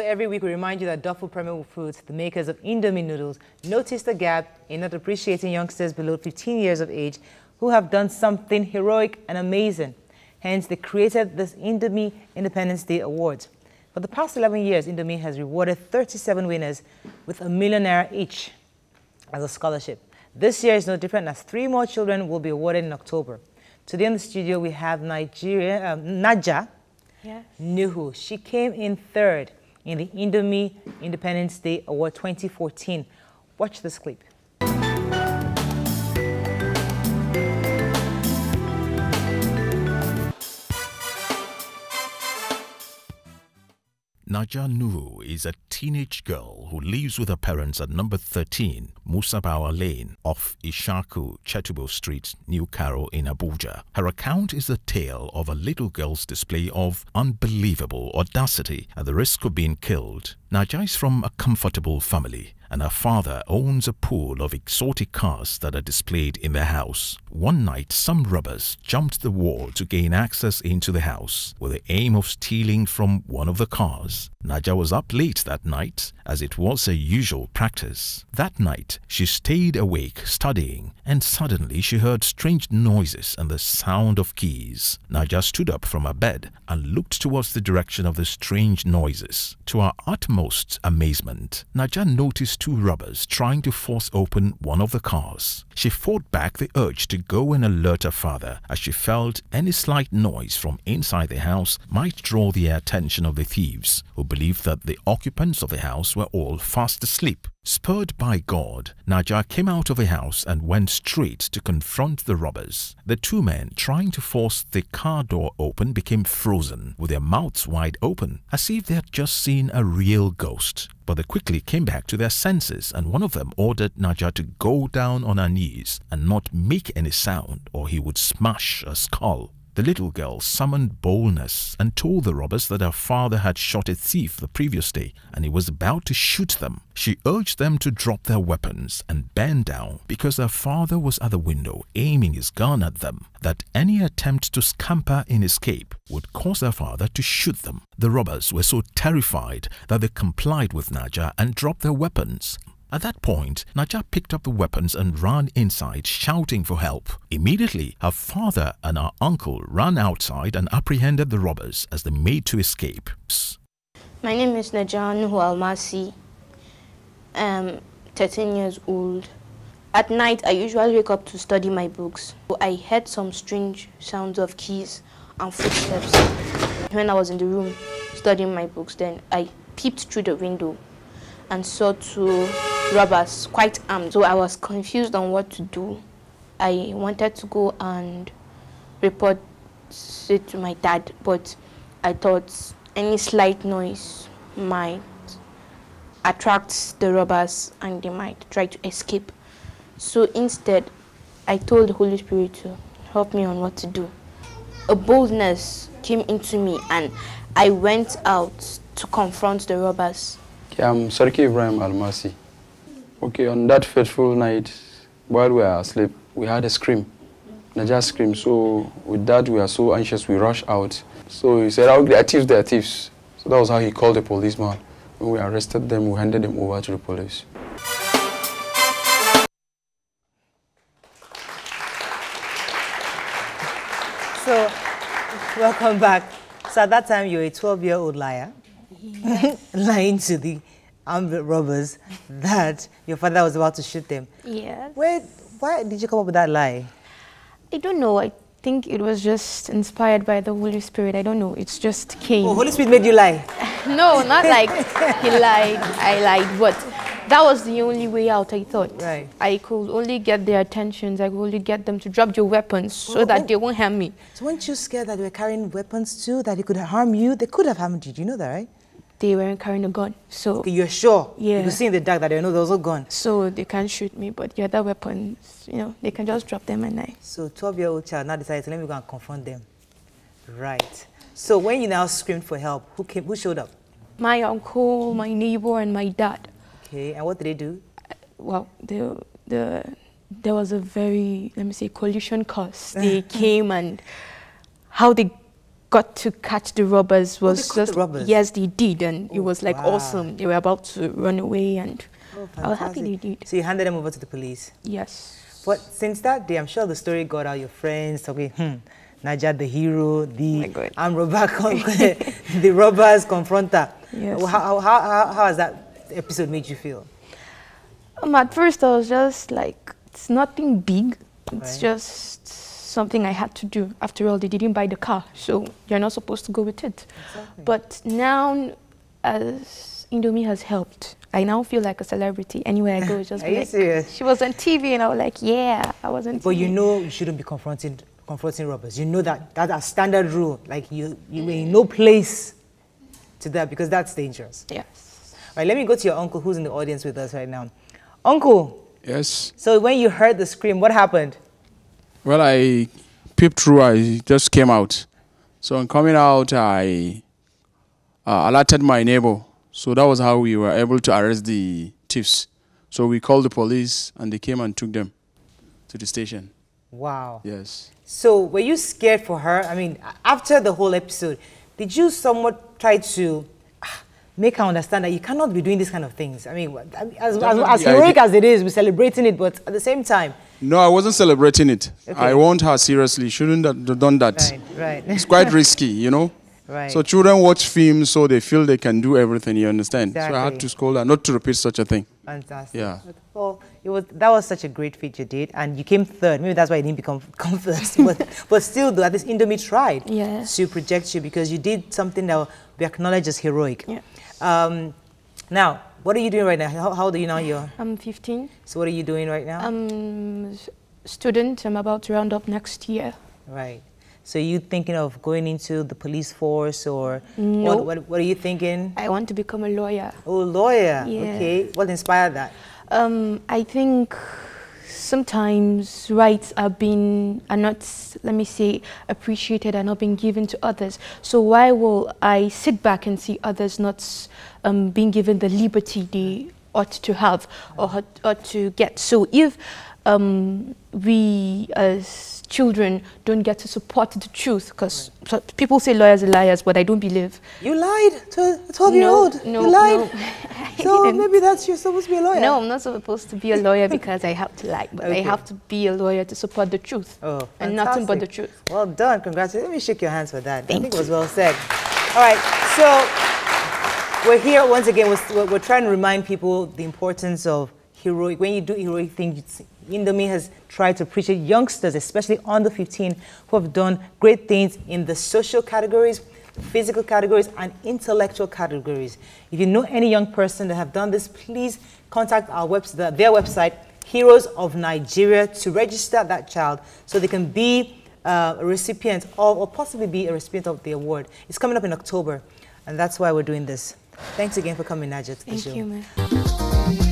every week we remind you that Duffel Premier Foods, the makers of Indomie noodles, noticed the gap in not appreciating youngsters below 15 years of age who have done something heroic and amazing. Hence, they created this Indomie Independence Day Awards. For the past 11 years, Indomie has rewarded 37 winners with £1 million each as a scholarship. This year is no different, as 3 more children will be awarded in October. Today in the studio, we have Naja Nuhu. She came in 3rd in the Indomie Independence Day Award 2014. Watch this clip. Naja Nuhu is a teenage girl who lives with her parents at number 13, Musabawa Lane, off Ishaku, Chetubo Street, New Caro in Abuja. Her account is a tale of a little girl's display of unbelievable audacity at the risk of being killed. Naja is from a comfortable family, and her father owns a pool of exotic cars that are displayed in their house. One night, some robbers jumped the wall to gain access into the house with the aim of stealing from one of the cars. Naja was up late that night, as it was her usual practice. That night, she stayed awake studying, and suddenly she heard strange noises and the sound of keys. Naja stood up from her bed and looked towards the direction of the strange noises. To her utmost amazement, Naja noticed 2 robbers trying to force open one of the cars. She fought back the urge to go and alert her father, as she felt any slight noise from inside the house might draw the attention of the thieves, who believed that the occupants of the house were all fast asleep. Spurred by God, Naja came out of the house and went straight to confront the robbers. The 2 men trying to force the car door open became frozen, with their mouths wide open, as if they had just seen a real ghost. But they quickly came back to their senses, and one of them ordered Naja to go down on her knees and not make any sound, or he would smash her skull. The little girl summoned boldness and told the robbers that her father had shot a thief the previous day and he was about to shoot them. She urged them to drop their weapons and bend down because her father was at the window aiming his gun at them, that any attempt to scamper and escape would cause her father to shoot them. The robbers were so terrified that they complied with Naja and dropped their weapons. At that point, Naja picked up the weapons and ran inside, shouting for help. Immediately, her father and her uncle ran outside and apprehended the robbers as they made to escape. My name is Naja Nuhu Almasi. I'm 13 years old. At night, I usually wake up to study my books. I heard some strange sounds of keys and footsteps. When I was in the room studying my books, then I peeped through the window and saw 2 robbers, quite armed. So I was confused on what to do. I wanted to go and report it to my dad, but I thought any slight noise might attract the robbers and they might try to escape. So instead, I told the Holy Spirit to help me on what to do. A boldness came into me and I went out to confront the robbers. I'm Sarki Ibrahim Almasi. Okay, on that fateful night, while we were asleep, we had a scream. Naja screamed. So with that, we were so anxious, we rushed out. So he said, "They are thieves, they are thieves." So that was how he called the policeman. When we arrested them, we handed them over to the police. So, welcome back. So at that time, you were a 12-year-old liar. Yes. Lying to the armed robbers that your father was about to shoot them. Yes. Why did you come up with that lie? I don't know. I think it was just inspired by the Holy Spirit. I don't know. It's just came. Oh, Holy Spirit made you lie? No, not like he lied, I lied, but that was the only way out, I thought. Right. I could only get their attentions. I could only get them to drop their weapons so that they won't harm me. So weren't you scared that they were carrying weapons too, that they could harm you? They could have harmed you. Do you know that, right? They weren't carrying a gun, so... Okay, you're sure? Yeah. You could see in the dark that there was a gun. So they can't shoot me, but the other weapons, you know, they can just drop them and I... So 12-year-old child now decided to let me go and confront them. Right. So when you now screamed for help, who showed up? My uncle, my neighbor, and my dad. Okay, and what did they do? Well, there was a very, let me say, collision course. They came and how they got to catch the robbers was they caught just the robbers? yes, they did, and it was like wow. awesome. They were about to run away, and I was happy they did. So you handed them over to the police? Yes. But since that day, I'm sure the story got out. Your friends talking, Naja the hero, the armed robber, the robbers confronter. Yes. How has that episode made you feel? At first, I was just like, it's nothing big. It's Right. just something I had to do. After all, they didn't buy the car, so you're not supposed to go with it. Exactly. But now, as Indomie has helped, I now feel like a celebrity. Anywhere I go, it's just Are be you like, serious? she was on TV, and I was like, yeah, I was on TV. But you know you shouldn't be confronting robbers. You know that's a standard rule. Like you in no place to that, because that's dangerous. Yes. All right, let me go to your uncle who's in the audience with us right now. Uncle. Yes. So when you heard the scream, what happened? Well, I peeped through. I just came out. So on coming out, I alerted my neighbor. So that was how we were able to arrest the thieves. So we called the police, and they came and took them to the station. Wow. Yes. So were you scared for her? I mean, after the whole episode, did you somewhat try to make her understand that you cannot be doing these kind of things? I mean, as heroic as it is, we're celebrating it, but at the same time. No, I wasn't celebrating it. Okay. I warned her seriously. Shouldn't have done that. Right. It's quite risky, you know. Right. So children watch films, so they feel they can do everything. You understand? Exactly. So I had to scold her not to repeat such a thing. Fantastic. Yeah. Well, that was such a great feat you did, and you came third. Maybe that's why you didn't come first. but still, though, at least Indomie tried to project you, because you did something that will be acknowledged as heroic. Yeah. Now, what are you doing right now? How old are you now? I'm 15. So what are you doing right now? I'm a student. I'm about to round up next year. Right. So you thinking of going into the police force, or no. What are you thinking? I want to become a lawyer. Oh, lawyer. Yeah. Okay. What inspired that? I think sometimes rights are not, let me say, appreciated, are not being given to others. So why will I sit back and see others not being given the liberty they ought to have or ought to get? So if we as children don't get to support the truth, because people say lawyers are liars, but I don't believe. You lied to a 12-year-old? No, you lied? No. So maybe you're supposed to be a lawyer? No, I'm not supposed to be a lawyer because I have to lie, but I have to be a lawyer to support the truth. Oh, fantastic. And nothing but the truth. Well done, congratulations. Let me shake your hands for that. Thank I think you. it was well said. All right, so we're here once again. We're trying to remind people the importance of heroic. When you do heroic things, Indomie has tried to appreciate youngsters, especially under 15, who have done great things in the social categories, physical categories, and intellectual categories. If you know any young person that have done this, please contact their website, Heroes of Nigeria, to register that child so they can be a recipient or possibly be a recipient of the award. It's coming up in October, and that's why we're doing this. Thanks again for coming, Naja, to the show. Thank you, man.